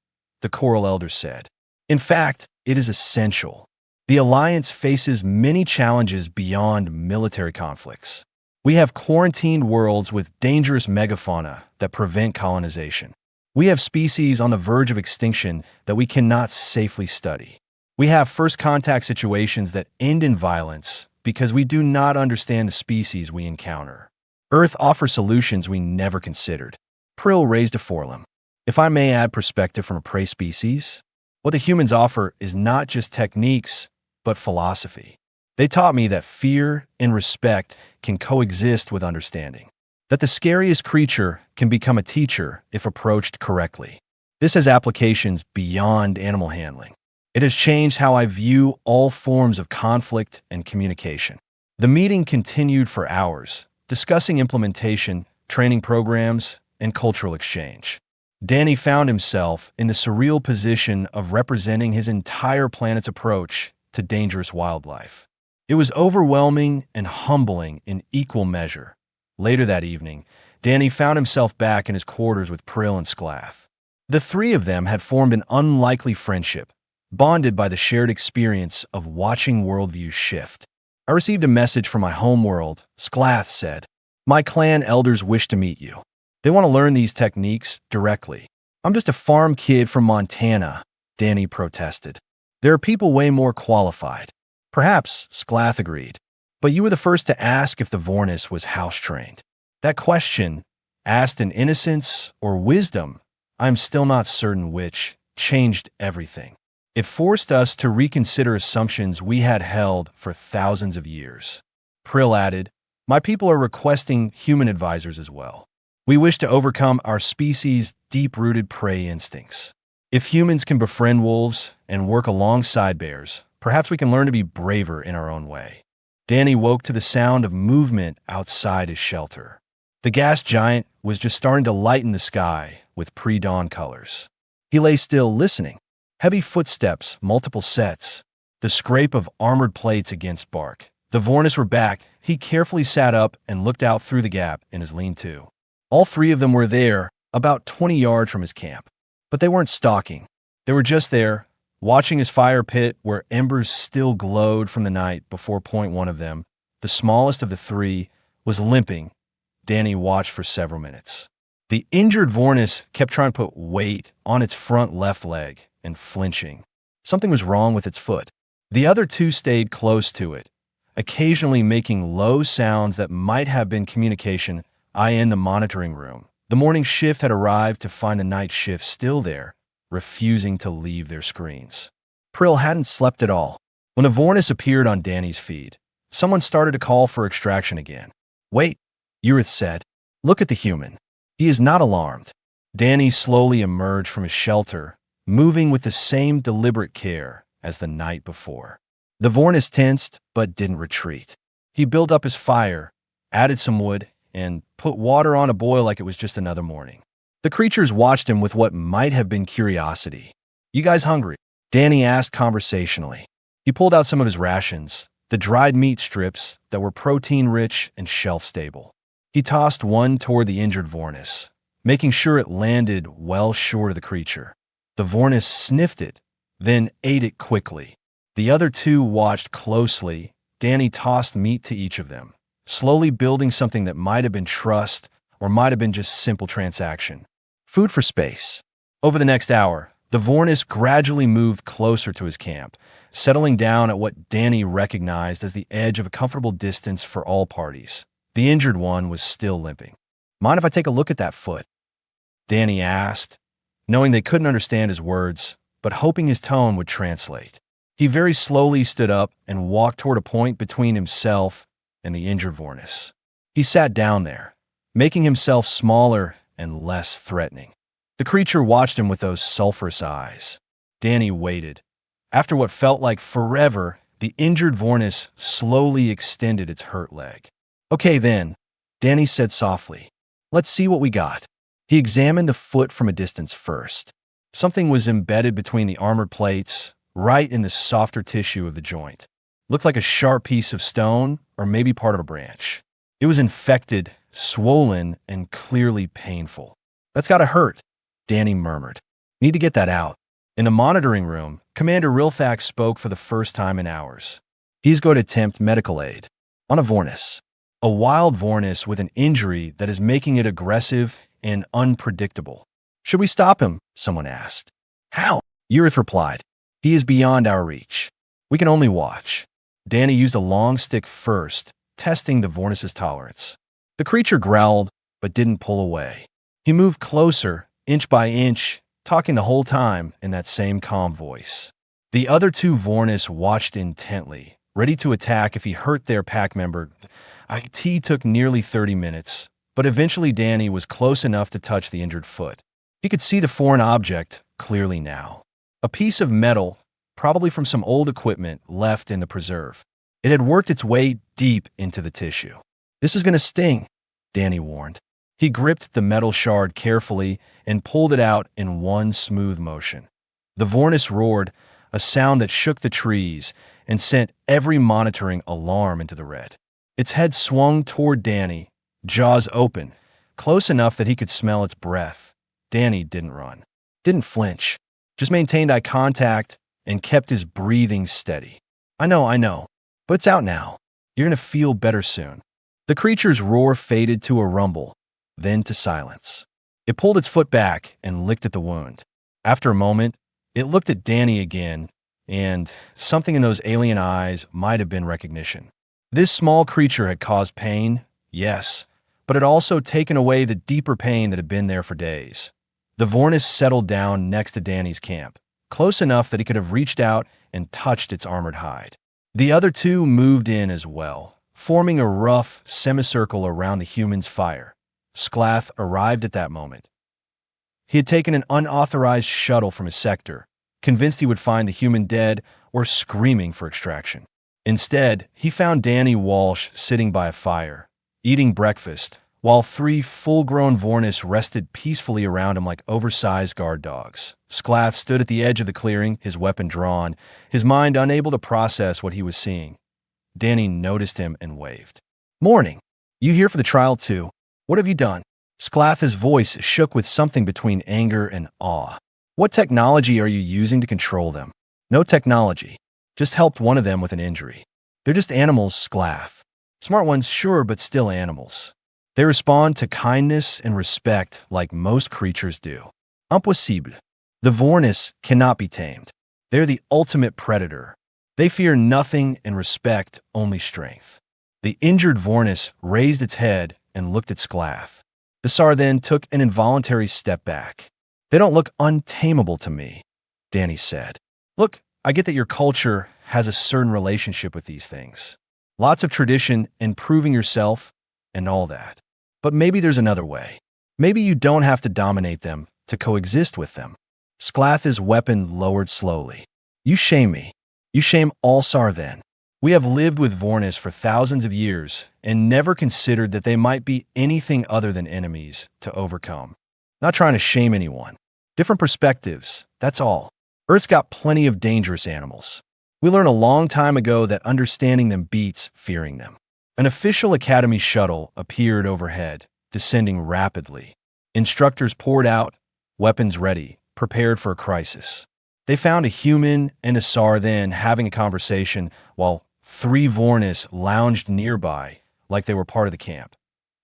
the Coral Elder said. In fact, it is essential. The Alliance faces many challenges beyond military conflicts. We have quarantined worlds with dangerous megafauna that prevent colonization. We have species on the verge of extinction that we cannot safely study. We have first contact situations that end in violence because we do not understand the species we encounter. Earth offers solutions we never considered. Prill raised a forelimb. If I may add perspective from a prey species, what the humans offer is not just techniques, but philosophy. They taught me that fear and respect can coexist with understanding, that the scariest creature can become a teacher if approached correctly. This has applications beyond animal handling. It has changed how I view all forms of conflict and communication. The meeting continued for hours, discussing implementation, training programs, and cultural exchange. Danny found himself in the surreal position of representing his entire planet's approach to dangerous wildlife. It was overwhelming and humbling in equal measure. Later that evening, Danny found himself back in his quarters with Prill and Sclath. The three of them had formed an unlikely friendship, bonded by the shared experience of watching worldviews shift. I received a message from my home world, Sclath said. My clan elders wish to meet you. They want to learn these techniques directly. I'm just a farm kid from Montana, Danny protested. There are people way more qualified. Perhaps, Sclath agreed. But you were the first to ask if the Vornis was house-trained. That question, asked in innocence or wisdom, I'm still not certain which, changed everything. It forced us to reconsider assumptions we had held for thousands of years. Prill added, my people are requesting human advisors as well. We wish to overcome our species' deep-rooted prey instincts. If humans can befriend wolves and work alongside bears, perhaps we can learn to be braver in our own way. Danny woke to the sound of movement outside his shelter. The gas giant was just starting to lighten the sky with pre-dawn colors. He lay still, listening. Heavy footsteps, multiple sets, the scrape of armored plates against bark. The Vornis were back. He carefully sat up and looked out through the gap in his lean-to. All three of them were there, about 20 yards from his camp. But they weren't stalking. They were just there, watching his fire pit where embers still glowed from the night before point one of them, the smallest of the three, was limping. Danny watched for several minutes. The injured Vornis kept trying to put weight on its front left leg and flinching. Something was wrong with its foot. The other two stayed close to it, occasionally making low sounds that might have been communication. In the monitoring room. The morning shift had arrived to find the night shift still there, refusing to leave their screens. Prill hadn't slept at all. When a Vornis appeared on Danny's feed, someone started to call for extraction again. Wait, Urith said. Look at the human. He is not alarmed. Danny slowly emerged from his shelter, moving with the same deliberate care as the night before. The Vornis tensed, but didn't retreat. He built up his fire, added some wood, and put water on a boil like it was just another morning. The creatures watched him with what might have been curiosity. You guys hungry? Danny asked conversationally. He pulled out some of his rations, the dried meat strips that were protein-rich and shelf-stable. He tossed one toward the injured Vornis, making sure it landed well short of the creature. The Vornis sniffed it, then ate it quickly. The other two watched closely. Danny tossed meat to each of them, slowly building something that might have been trust or might have been just simple transaction. Food for space. Over the next hour, The Vornis gradually moved closer to his camp, settling down at what Danny recognized as the edge of a comfortable distance for all parties. The injured one was still limping. "Mind if I take a look at that foot?" Danny asked, knowing they couldn't understand his words, but hoping his tone would translate. He very slowly stood up and walked toward a point between himself and the injured Vornis. He sat down there, making himself smaller and less threatening. The creature watched him with those sulphurous eyes. Danny waited. After what felt like forever, the injured Vornis slowly extended its hurt leg. "Okay then," Danny said softly. "Let's see what we got." He examined the foot from a distance first. Something was embedded between the armored plates, right in the softer tissue of the joint. Looked like a sharp piece of stone, or maybe part of a branch. It was infected, swollen, and clearly painful. "That's gotta hurt," Danny murmured. "Need to get that out." In the monitoring room, Commander Rilthax spoke for the first time in hours. He's going to attempt medical aid on a Vornis. A wild Vornis with an injury that is making it aggressive and unpredictable. "Should we stop him?" someone asked. "How?" Urith replied. "He is beyond our reach. We can only watch." Danny used a long stick first, testing the Vornis's tolerance. The creature growled, but didn't pull away. He moved closer, inch by inch, talking the whole time in that same calm voice. The other two Vornis watched intently, ready to attack if he hurt their pack member. IT took nearly 30 minutes, but eventually Danny was close enough to touch the injured foot. He could see the foreign object clearly now. A piece of metal, probably from some old equipment left in the preserve. It had worked its way deep into the tissue. "This is going to sting," Danny warned. He gripped the metal shard carefully and pulled it out in one smooth motion. The Vornis roared, a sound that shook the trees and sent every monitoring alarm into the red. Its head swung toward Danny, jaws open, close enough that he could smell its breath. Danny didn't run, didn't flinch, just maintained eye contact and kept his breathing steady. I know, but it's out now. You're going to feel better soon." The creature's roar faded to a rumble, then to silence. It pulled its foot back and licked at the wound. After a moment, it looked at Danny again, and something in those alien eyes might have been recognition. This small creature had caused pain, yes, but had also taken away the deeper pain that had been there for days. The Vornis settled down next to Danny's camp, close enough that he could have reached out and touched its armored hide. The other two moved in as well, forming a rough semicircle around the human's fire. Sclath arrived at that moment. He had taken an unauthorized shuttle from his sector, convinced he would find the human dead or screaming for extraction. Instead, he found Danny Walsh sitting by a fire, eating breakfast, while three full-grown Vornis rested peacefully around him like oversized guard dogs. Sclath stood at the edge of the clearing, his weapon drawn, his mind unable to process what he was seeing. Danny noticed him and waved. "Morning. You here for the trial too? What have you done?" Sclath's voice shook with something between anger and awe. "What technology are you using to control them?" "No technology. Just helped one of them with an injury. They're just animals, Sclath. Smart ones, sure, but still animals. They respond to kindness and respect like most creatures do. Impossible. The Vornis cannot be tamed. They're the ultimate predator. They fear nothing and respect only strength." The injured Vornis raised its head and looked at Sclath. The Tsar then took an involuntary step back. "They don't look untamable to me," Danny said. "Look, I get that your culture has a certain relationship with these things. Lots of tradition and proving yourself and all that. But maybe there's another way. Maybe you don't have to dominate them to coexist with them." Sclath's weapon lowered slowly. "You shame me. You shame all Tsar then. We have lived with Vornis for thousands of years and never considered that they might be anything other than enemies to overcome. Not trying to shame anyone. Different perspectives, that's all. Earth's got plenty of dangerous animals. We learned a long time ago that understanding them beats fearing them." An official Academy shuttle appeared overhead, descending rapidly. Instructors poured out, weapons ready, prepared for a crisis. They found a human and a Tsar then having a conversation while three Vornis lounged nearby like they were part of the camp.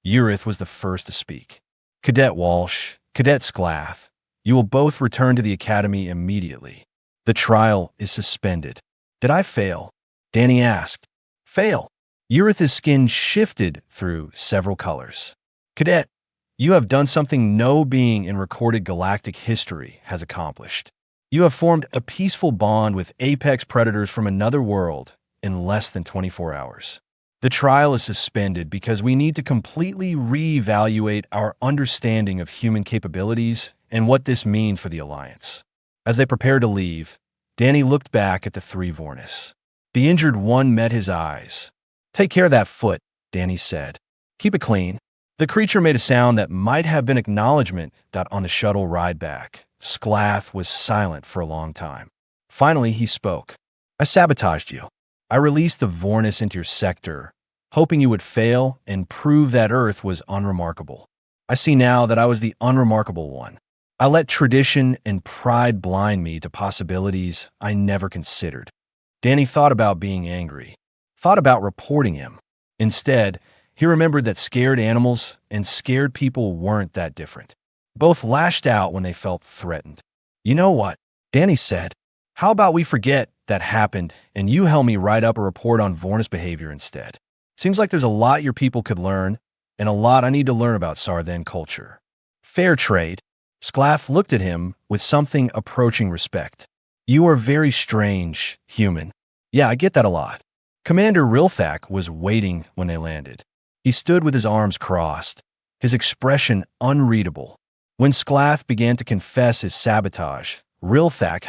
Urith was the first to speak. "Cadet Walsh, Cadet Sclath, You will both return to the academy immediately. The trial is suspended. Did I fail? Danny asked. Fail? Euryth's skin shifted through several colors. Cadet, you have done something no being in recorded galactic history has accomplished. You have formed a peaceful bond with apex predators from another world in less than 24 hours. The trial is suspended because we need to completely reevaluate our understanding of human capabilities and what this means for the Alliance. As they prepared to leave, Danny looked back at the three Vornis. The injured one met his eyes. Take care of that foot, Danny said. Keep it clean. The creature made a sound that might have been acknowledgement that on the shuttle ride back, Sclath was silent for a long time. Finally, he spoke. I sabotaged you. I released the Vornis into your sector, hoping you would fail and prove that Earth was unremarkable. I see now that I was the unremarkable one. I let tradition and pride blind me to possibilities I never considered. Danny thought about being angry, thought about reporting him. Instead, he remembered that scared animals and scared people weren't that different. Both lashed out when they felt threatened. You know what? Danny said. How about we forget that happened and you help me write up a report on Vornis behavior instead? Seems like there's a lot your people could learn, and a lot I need to learn about Sarthen culture. Fair trade. Sclath looked at him with something approaching respect. You are very strange, human. Yeah, I get that a lot. Commander Rilthak was waiting when they landed. He stood with his arms crossed, his expression unreadable. When Sclath began to confess his sabotage, Rilthak